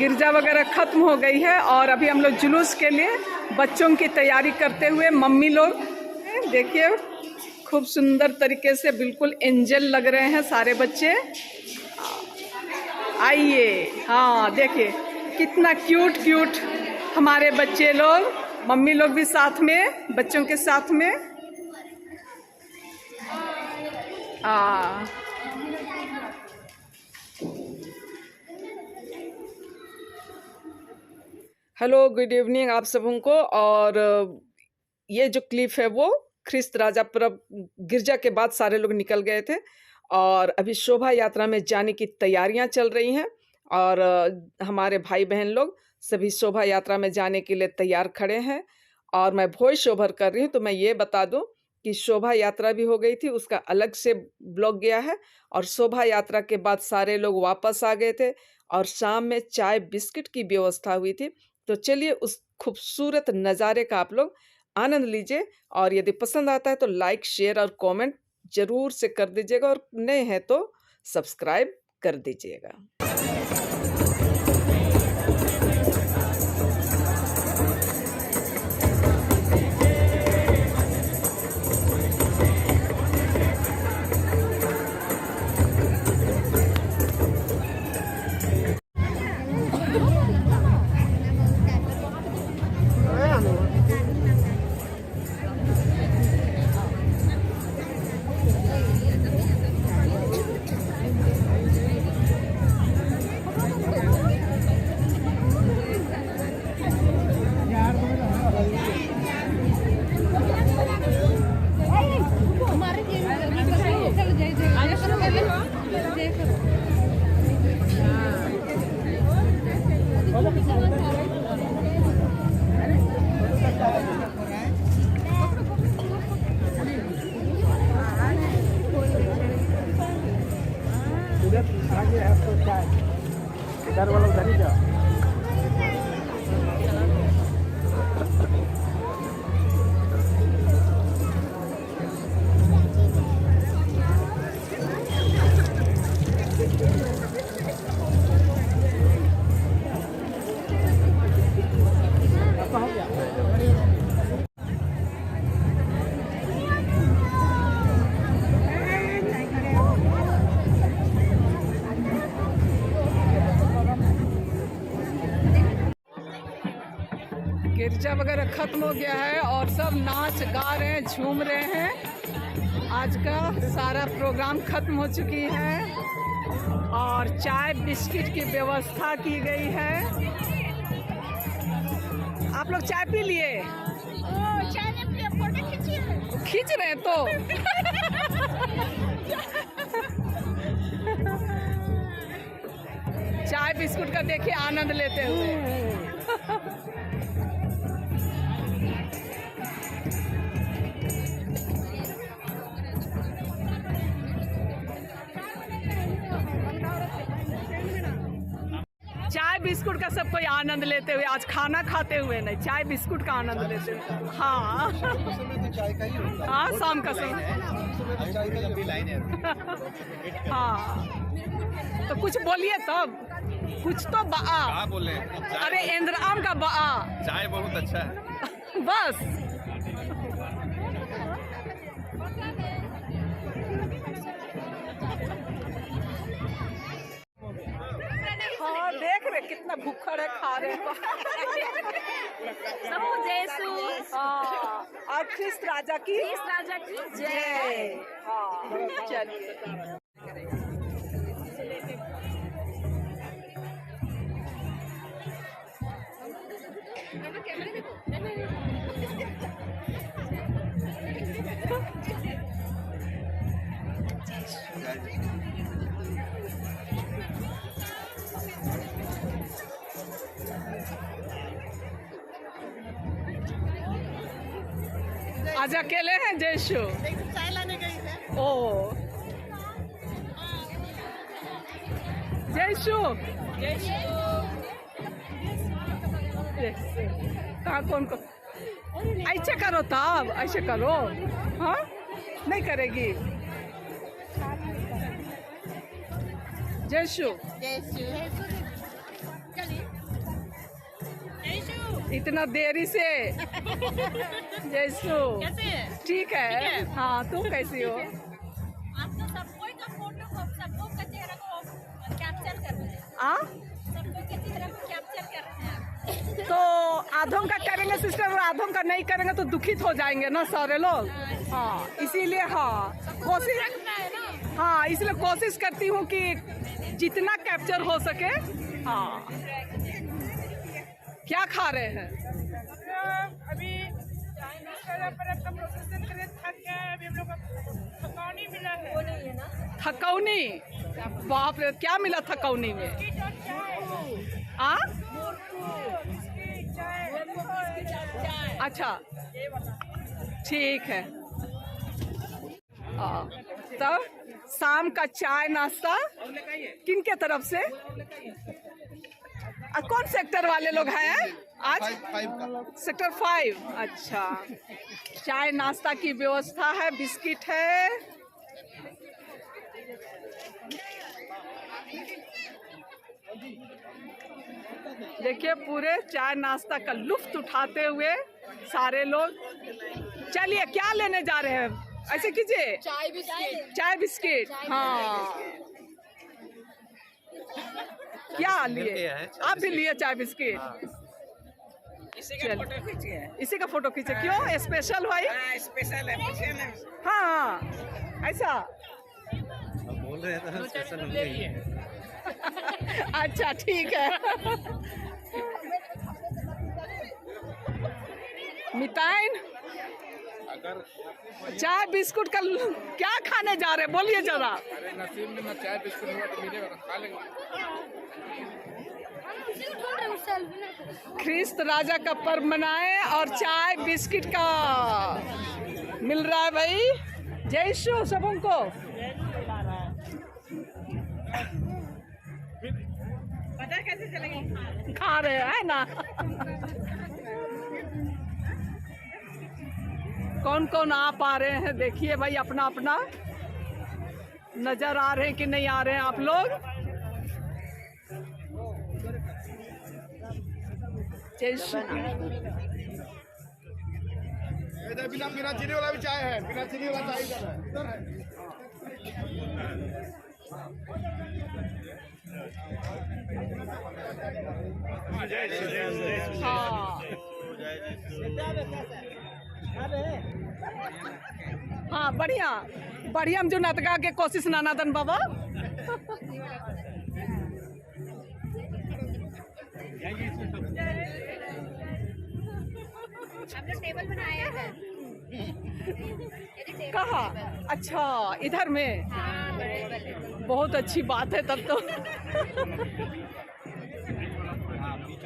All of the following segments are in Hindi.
गिरजा वगैरह ख़त्म हो गई है और अभी हम लोग जुलूस के लिए बच्चों की तैयारी करते हुए मम्मी लोग देखिए खूब सुंदर तरीके से बिल्कुल एंजल लग रहे हैं सारे बच्चे। आइए, हाँ देखिए कितना क्यूट क्यूट हमारे बच्चे लोग, मम्मी लोग भी साथ में बच्चों के साथ में। हेलो, गुड इवनिंग आप सबों को। और ये जो क्लिप है वो ख्रिस्त राजा पर्व गिरजा के बाद सारे लोग निकल गए थे और अभी शोभा यात्रा में जाने की तैयारियां चल रही हैं और हमारे भाई बहन लोग सभी शोभा यात्रा में जाने के लिए तैयार खड़े हैं। और मैं वॉइस ओवर कर रही हूँ तो मैं ये बता दूं कि शोभा यात्रा भी हो गई थी, उसका अलग से ब्लॉग गया है और शोभा यात्रा के बाद सारे लोग वापस आ गए थे और शाम में चाय बिस्किट की व्यवस्था हुई थी। तो चलिए उस खूबसूरत नज़ारे का आप लोग आनंद लीजिए और यदि पसंद आता है तो लाइक शेयर और कमेंट ज़रूर से कर दीजिएगा और नए हैं तो सब्सक्राइब कर दीजिएगा। आगे है तो क्या इधर वाला उधर ही जाओ। गिरजा वगैरह ख़त्म हो गया है और सब नाच गा रहे हैं, झूम रहे हैं। आज का सारा प्रोग्राम ख़त्म हो चुकी है और चाय बिस्किट की व्यवस्था की गई है। आप लोग चाय पी लिए? खींच रहे हैं तो चाय बिस्कुट का देखिए आनंद लेते हुए। चाय बिस्कुट का सब कोई आनंद लेते हुए, आज खाना खाते हुए नहीं, चाय बिस्कुट का आनंद लेते हुए। हाँ हाँ, शाम का समय। हाँ तो कुछ बोलिए तब, कुछ तो बा बोले। अरे इंद्राम का बा चाय बहुत अच्छा है बस। हाँ देख रहे कितना भूखड़ है, खा रहे हैं। हाँ, और ख्रिस्त राजा की जय। हाँ चलिए। आज अकेले हैं जयशु? चाय लाने गई है। ओ जयशु, कहाँ कौन को ऐसे करो तब, ऐसे करो। हाँ नहीं करेगी जयशु। चलिए इतना देरी से जैसो कैसे है? ठीक है। हाँ, तुम कैसी हो? आप तो सबको का फोटो को सबको का चेहरा को कैप्चर कर रहे हैं। आ? सबको के चेहरा को कैप्चर कर रहे हैं। तो आधों का करेंगे सिस्टर और आधों का नहीं करेंगे तो दुखित हो जाएंगे ना सारे लोग। हाँ, इसीलिए हाँ कोशिश रखना है ना। हाँ इसलिए कोशिश करती हूँ कि जितना कैप्चर हो सके। हाँ, क्या खा रहे हैं? अभी पर अपना प्रोसेसिंग करे थक गए हैं। अभी हम लोग को थकौनी मिला है। वो नहीं है ना। थकौनी? बाप रे, क्या मिला थकौनी में? बिस्किट और चाय। आ? बिस्किट, चाय। चाय। अच्छा, ठीक है। तब शाम का चाय नाश्ता किन के तरफ से? कौन सेक्टर वाले लोग हैं आज? सेक्टर 5। अच्छा, चाय नाश्ता की व्यवस्था है, बिस्किट है। देखिए पूरे चाय नाश्ता का लुफ्त उठाते हुए सारे लोग। चलिए, क्या लेने जा रहे हैं? ऐसे कीजिए, चाय बिस्किट। चाय बिस्किट। हाँ, क्या लिए? आप भी लिए चाय बिस्किट? इसी का फोटो खींचे। क्यों स्पेशल भाई? स्पेशल है। हाँ, ऐसा बोल रहे हैं तो स्पेशल होंगे ही। अच्छा, ठीक है। मिताइन, अगर चाय बिस्कुट का क्या खाने जा रहे हैं? बोलिए जरा। अरे नसीब में ना चाय बिस्कुट हुआ तो मिलेगा तो खा लेंगे। ख्रिस्त राजा का पर्व मनाए और चाय बिस्किट का मिल रहा है भाई। जय यीशु सबों को। पता कैसे चलेगी? खा रहे हैं ना। कौन कौन आ पा रहे हैं देखिए भाई, अपना अपना नजर आ रहे हैं कि नहीं आ रहे हैं आप लोग? इधर बिना चीनी वाला भी चाय है, बिना चीनी वाला चाय इधर है। हाँ, बढ़िया बढ़िया। हम जो नाटका के कोशिश नानादन बाबा। हमने टेबल बनाया है। कहाँ? अच्छा, इधर में। हाँ, टेबल। बहुत अच्छी बात है तब तो।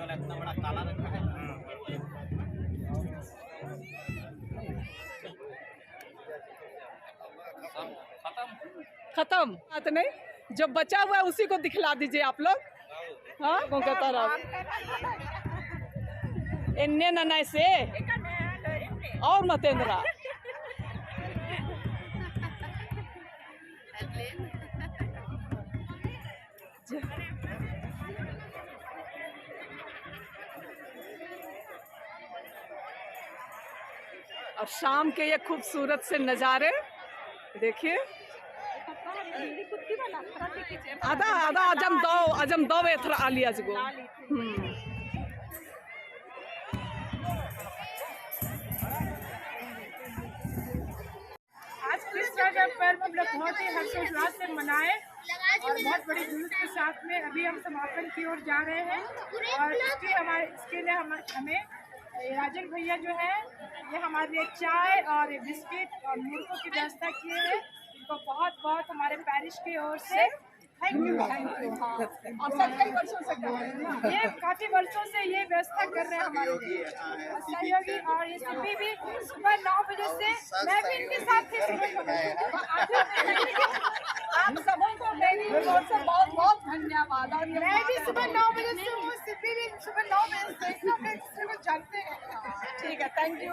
इतना बड़ा काला रखा है। खत्म बात नहीं, जो बचा हुआ है उसी को दिखला दीजिए आप लोग। हाँ, कौन कहता रहा? इन्ने नन्हे से और मतेंद्रा। और शाम के ये खूबसूरत से नज़ारे देखिए। आधा आधा अजम दो एथरा आलियाज गो। आज क्रिस्त राजा पर्व हम लोग बहुत ही हर्षोल्लास से मनाए और बहुत बड़ी जुलूस के साथ में अभी हम समापन की ओर जा रहे हैं। और इसके लिए हमें राजन भैया जो है ये हमारे लिए चाय और बिस्किट और मुर्गों की व्यवस्था किए हैं। इनको बहुत बहुत हमारे पैरिश की ओर से थैंक यू। और सब कई वर्षों से कर रहे हैं ना? ये काफी वर्षों से ये व्यवस्था कर रहे हैं हमारे लिए सहयोगी। और ये सभी भी सुबह 9 बजे से मैं भी इनके साथ थी आप सबों को मेरी ओर से बहुत बहुत धन्यवाद। और मैं भी सुबह 9 बजे से हूँ, सिद्धि भी सुबह 9 बजे से जानते हैं। ठीक है, थैंक यू।